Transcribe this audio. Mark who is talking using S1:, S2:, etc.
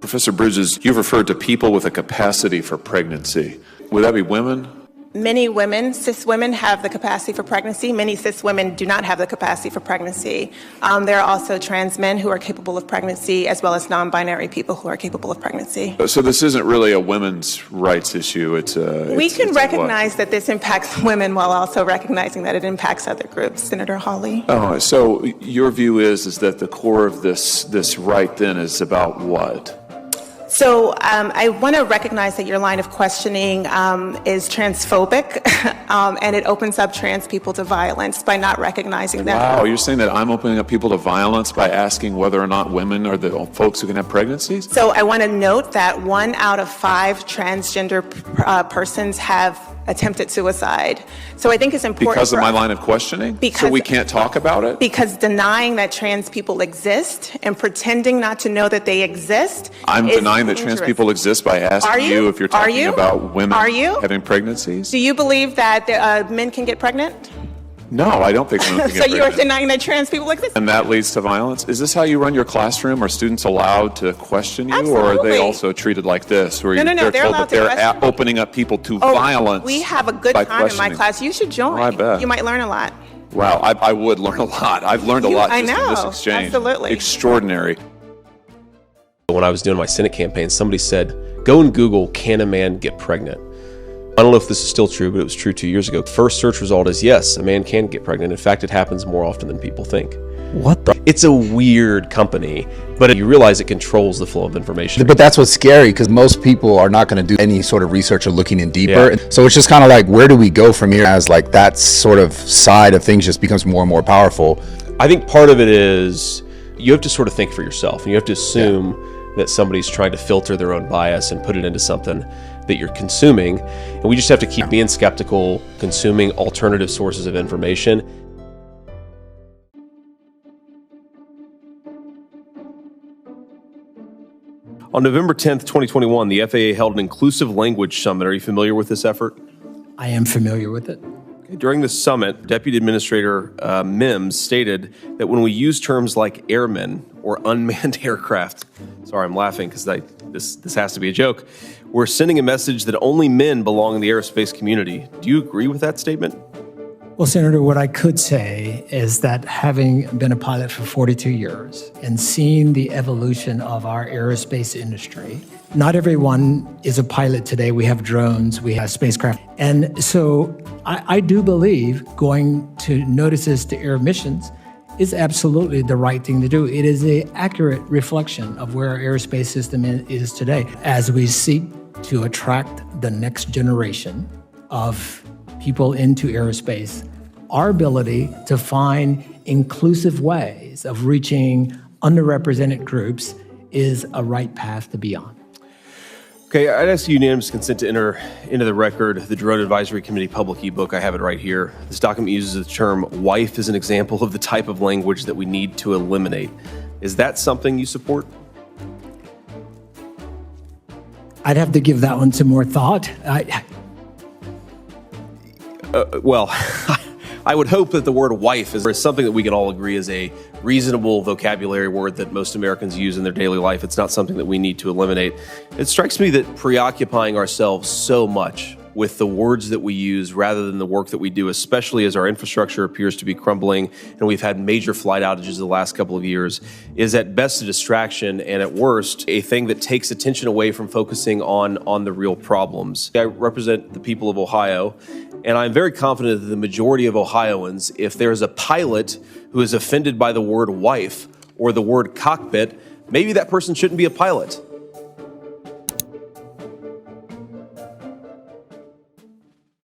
S1: Professor Bridges, you've referred to people with a capacity for pregnancy. Would that be women?
S2: Many women, cis women, have the capacity for pregnancy. Many cis women do not have the capacity for pregnancy. There are also trans men who are capable of pregnancy, as well as non-binary people who are capable of pregnancy.
S1: So this isn't really a women's rights issue.
S2: We can recognize that this impacts women while also recognizing that it impacts other groups. Senator Hawley.
S1: Oh, so your view is that the core of this right then is about what?
S2: So I want to recognize that your line of questioning is transphobic, and it opens up trans people to violence by not recognizing that.
S1: Wow, you're saying that I'm opening up people to violence by asking whether or not women are the folks who can have pregnancies?
S2: So I want to note that 1 out of 5 transgender persons have attempted suicide. So I think it's important
S1: because of my line of questioning? So we can't talk about it?
S2: Because denying that trans people exist and pretending not to know that they exist.
S1: I'm denying that trans people exist by asking you if you're talking about women having pregnancies?
S2: Do you believe that men can get pregnant?
S1: No, I don't think women can get
S2: So
S1: pregnant.
S2: you are denying that trans people exist?
S1: And that leads to violence? Is this how you run your classroom? Are students allowed to question you?
S2: Absolutely.
S1: Or are they also treated like this? Where
S2: No,
S1: they're told that they're opening up people to violence?
S2: We have a good time in my class. You should join.
S1: Oh, I bet.
S2: You might learn a lot.
S1: Wow, I would learn a lot. I've learned a lot just in this exchange.
S2: Absolutely.
S1: Extraordinary.
S3: When I was doing my Senate campaign, somebody said, go and Google, can a man get pregnant? I don't know if this is still true, but it was true 2 years ago. First search result is yes, a man can get pregnant. In fact, it happens more often than people think.
S4: What the?
S3: It's a weird company, but you realize it controls the flow of information.
S4: But that's what's scary, because most people are not going to do any sort of research or looking in deeper.
S3: Yeah.
S4: So it's just kind of like, where do we go from here as like that sort of side of things just becomes more and more powerful?
S3: I think part of it is you have to sort of think for yourself, and you have to assume that somebody's trying to filter their own bias and put it into something that you're consuming. And we just have to keep being skeptical, consuming alternative sources of information. On November 10th, 2021, the FAA held an inclusive language summit. Are you familiar with this effort?
S5: I am familiar with it.
S3: During the summit, Deputy Administrator Mims stated that when we use terms like airmen or unmanned aircraft, sorry, I'm laughing because this has to be a joke, we're sending a message that only men belong in the aerospace community. Do you agree with that statement?
S5: Well, Senator, what I could say is that having been a pilot for 42 years and seeing the evolution of our aerospace industry, not everyone is a pilot today. We have drones, we have spacecraft. And so I do believe going to notices to air missions is absolutely the right thing to do. It is an accurate reflection of where our aerospace system is today as we seek to attract the next generation of people into aerospace. Our ability to find inclusive ways of reaching underrepresented groups is a right path to be on.
S3: Okay, I'd ask unanimous consent to enter into the record the Drone Advisory Committee public ebook. I have it right here. This document uses the term wife as an example of the type of language that we need to eliminate. Is that something you support?
S5: I'd have to give that one some more thought.
S3: Well, I would hope that the word wife is something that we can all agree is a reasonable vocabulary word that most Americans use in their daily life. It's not something that we need to eliminate. It strikes me that preoccupying ourselves so much with the words that we use rather than the work that we do, especially as our infrastructure appears to be crumbling and we've had major flight outages the last couple of years, is at best a distraction and at worst a thing that takes attention away from focusing on the real problems. I represent the people of Ohio, and I'm very confident that the majority of Ohioans, if there's a pilot who is offended by the word wife or the word cockpit, maybe that person shouldn't be a pilot.